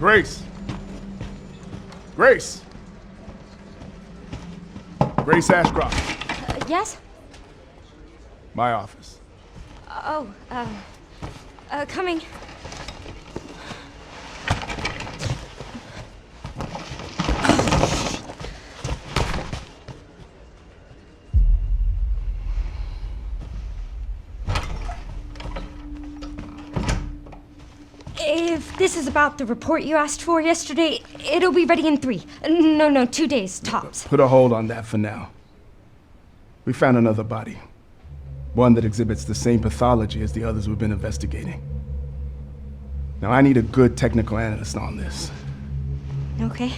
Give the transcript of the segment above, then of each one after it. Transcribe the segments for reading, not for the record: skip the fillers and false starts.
Grace! Grace! Grace Ashcroft. Yes? My office. Coming. If this is about the report you asked for yesterday, it'll be ready in 3. No, 2 days, tops. Put a hold on that for now. We found another body. One that exhibits the same pathology as the others we've been investigating. Now, I need a good technical analyst on this. Okay.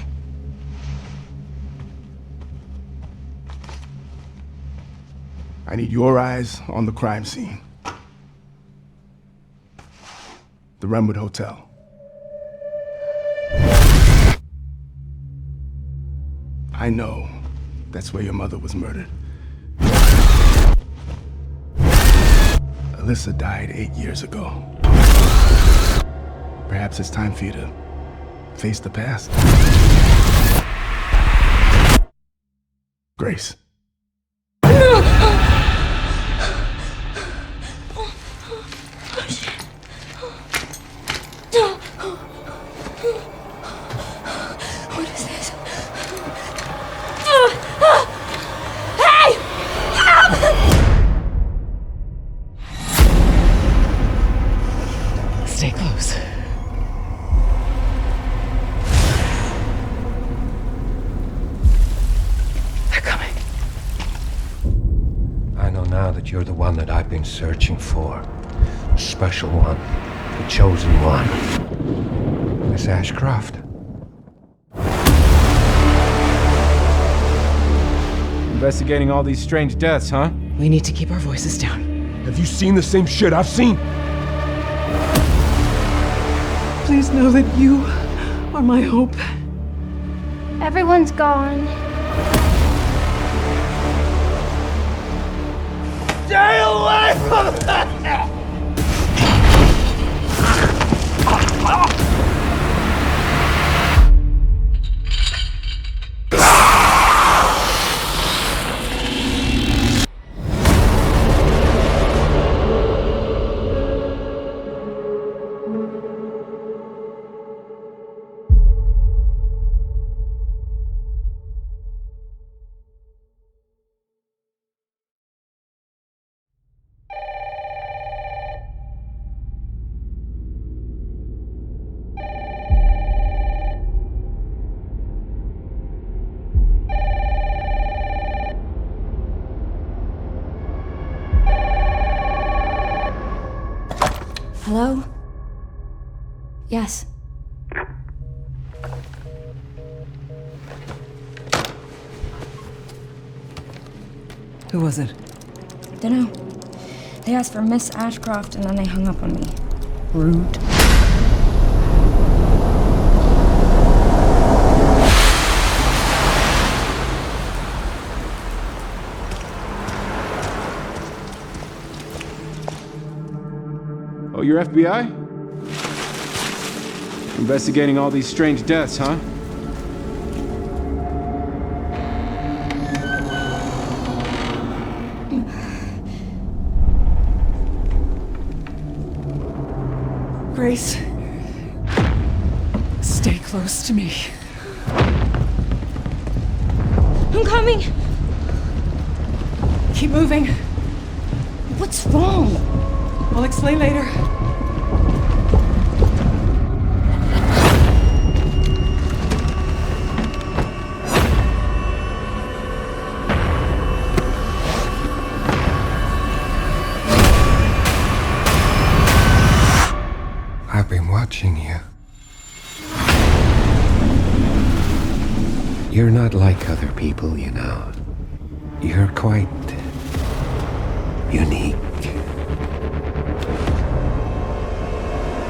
I need your eyes on the crime scene. The Renwood Hotel. I know that's where your mother was murdered. Alyssa died 8 years ago. Perhaps it's time for you to face the past. Grace. What is this? Hey! Help! Stay close. They're coming. I know now that you're the one that I've been searching for. The special one. The chosen one. Miss Ashcroft. Investigating all these strange deaths, huh? We need to keep our voices down. Have you seen the same shit I've seen? Please know that you are my hope. Everyone's gone. Stay away from that! Hello? Yes. Who was it? Dunno. They asked for Miss Ashcroft and then they hung up on me. Rude. Oh, you're FBI? Investigating all these strange deaths, huh? Grace. Stay close to me. I'm coming! Keep moving. What's wrong? I'll explain later. I've been watching you. You're not like other people, you know. You're quite unique.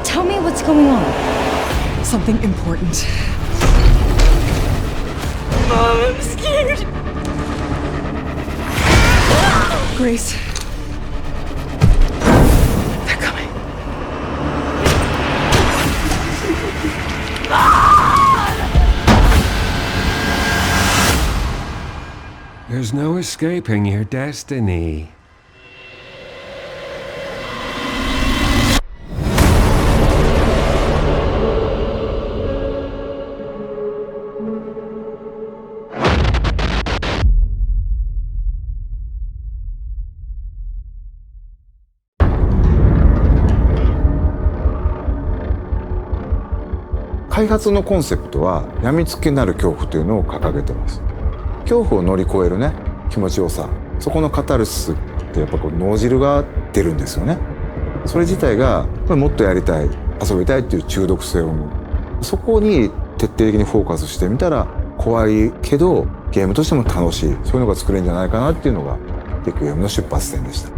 Tell me what's going on. Something important. Mom, I'm scared. Grace. They're coming. Ah! There's no escaping your destiny. 開発のコンセプトは病みつきになる恐怖というのを掲げてます。恐怖を乗り越えるね、気持ちよさ、そこのカタルシスってやっぱこう脳汁が出るんですよね。それ自体がもっとやりたい、遊びたいっていう中毒性を生む。そこに徹底的にフォーカスしてみたら怖いけどゲームとしても楽しい、そういうのが作れるんじゃないかなっていうのがレクイエムの出発点でした。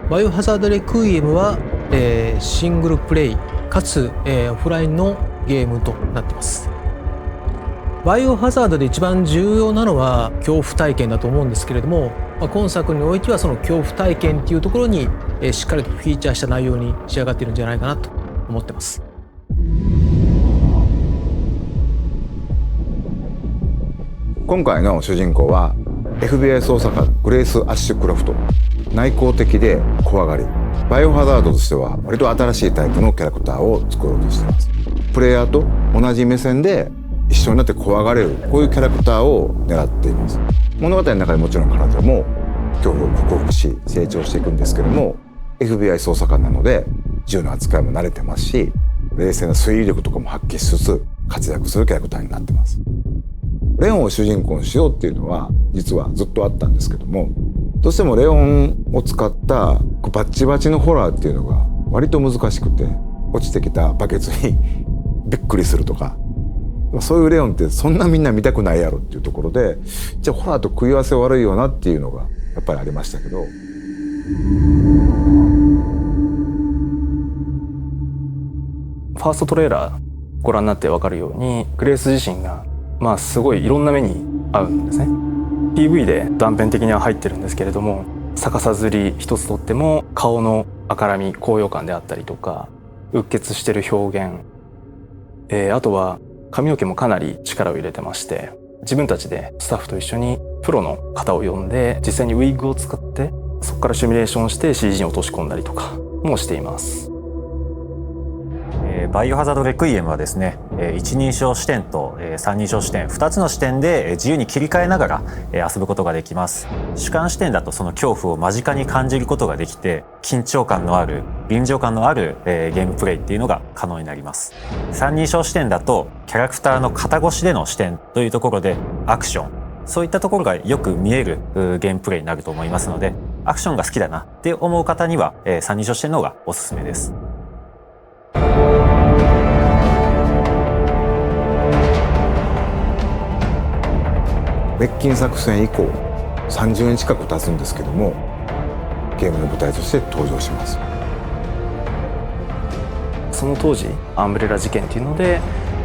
バイオハザードレクイエムは、シングルプレイかつ、オフラインのゲームとなっています。バイオハザードで一番重要なのは恐怖体験だと思うんですけれども、今作においてはその恐怖体験っていうところに、しっかりとフィーチャーした内容に仕上がっているんじゃないかなと思ってます。今回の主人公は FBI 捜査官グレイス・アッシュクロフト。内向的で怖がり、バイオハザードとしては割と新しいタイプのキャラクターを作ろうとしています。プレイヤーと同じ目線で一緒になって怖がれる、こういうキャラクターを狙っています。物語の中でもちろん彼女も恐怖を克服し成長していくんですけども、 FBI 捜査官なので銃の扱いも慣れてますし、冷静な推理力とかも発揮しつつ活躍するキャラクターになってます。レオンを主人公にしようっていうのは実はずっとあったんですけども、どうしてもレオンを使ったバッチバチのホラーっていうのが割と難しくて、落ちてきたバケツにびっくりするとか、そういうレオンってそんなみんな見たくないやろっていうところで、じゃあホラーと食い合わせ悪いよなっていうのがやっぱりありましたけど、ファーストトレーラーご覧になって分かるように、グレース自身がすごいいろんな目に遭うんですね。 PV で断片的には入ってるんですけれども、逆さずり一つとっても顔の赤らみ、高揚感であったりとか、うっ血してる表現、あとは髪の毛もかなり力を入れてまして、自分たちでスタッフと一緒にプロの方を呼んで実際にウィッグを使ってそこからシミュレーションして CG に落とし込んだりとかもしています。バイオハザードレクイエムはですね、一人称視点と三人称視点2つの視点で自由に切り替えながら遊ぶことができます。主観視点だとその恐怖を間近に感じることができて、緊張感のある臨場感のあるゲームプレイっていうのが可能になります。三人称視点だとキャラクターの肩越しでの視点というところでアクション、そういったところがよく見えるゲームプレイになると思いますので、アクションが好きだなって思う方には三人称視点の方がおすすめです。滅菌作戦以降30年近く経つんですけども、ゲームの舞台として登場します。その当時アンブレラ事件っていうので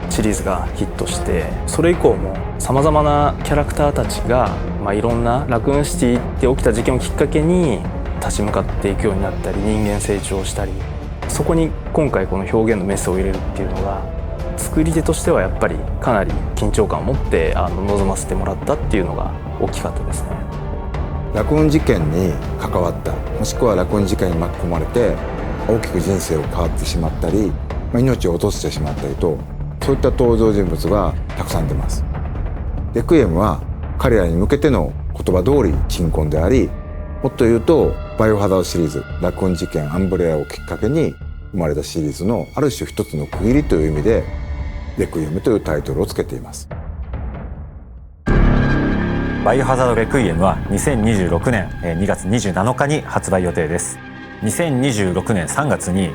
シリーズがヒットして、それ以降もさまざまなキャラクターたちが、いろんなラクーンシティって起きた事件をきっかけに立ち向かっていくようになったり、人間成長したり、そこに今回この表現のメスを入れるっていうのが、作り手としてはやっぱりかなり緊張感を持って臨ませてもらったっていうのが大きかったですね。ラクーン事件に関わった、もしくはラクーン事件に巻き込まれて大きく人生を変わってしまったり、命を落としてしまったりと、そういった登場人物がたくさん出ます。レクイエムは彼らに向けての言葉通り鎮魂であり、もっと言うとバイオハザードシリーズ、ラクーン事件、アンブレラをきっかけに生まれたシリーズのある種一つの区切りという意味でレクイエムというタイトルをつけています。バイオハザードレクイエムは2026年2月27日に発売予定です。2026年3月に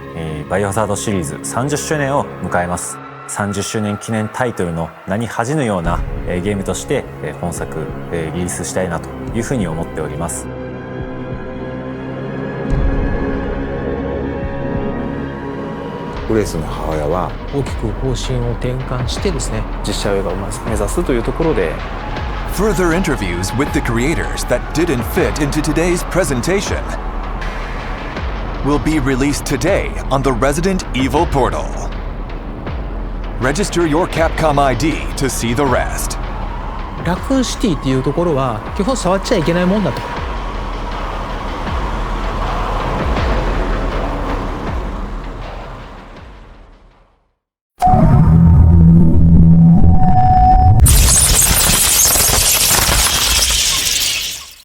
バイオハザードシリーズ30周年を迎えます。30周年記念タイトルの名に恥じぬようなゲームとして本作リリースしたいなというふうに思っております。グレースの母親は大きく方針を転換してですね、実写映画を目指すというところで、 Further interviews with the creators that didn't fit into today's presentation will be released today on the Resident Evil portal. Register your Capcom ID to see the rest. ラクーンシティっていうところは基本触っちゃいけないもんだと。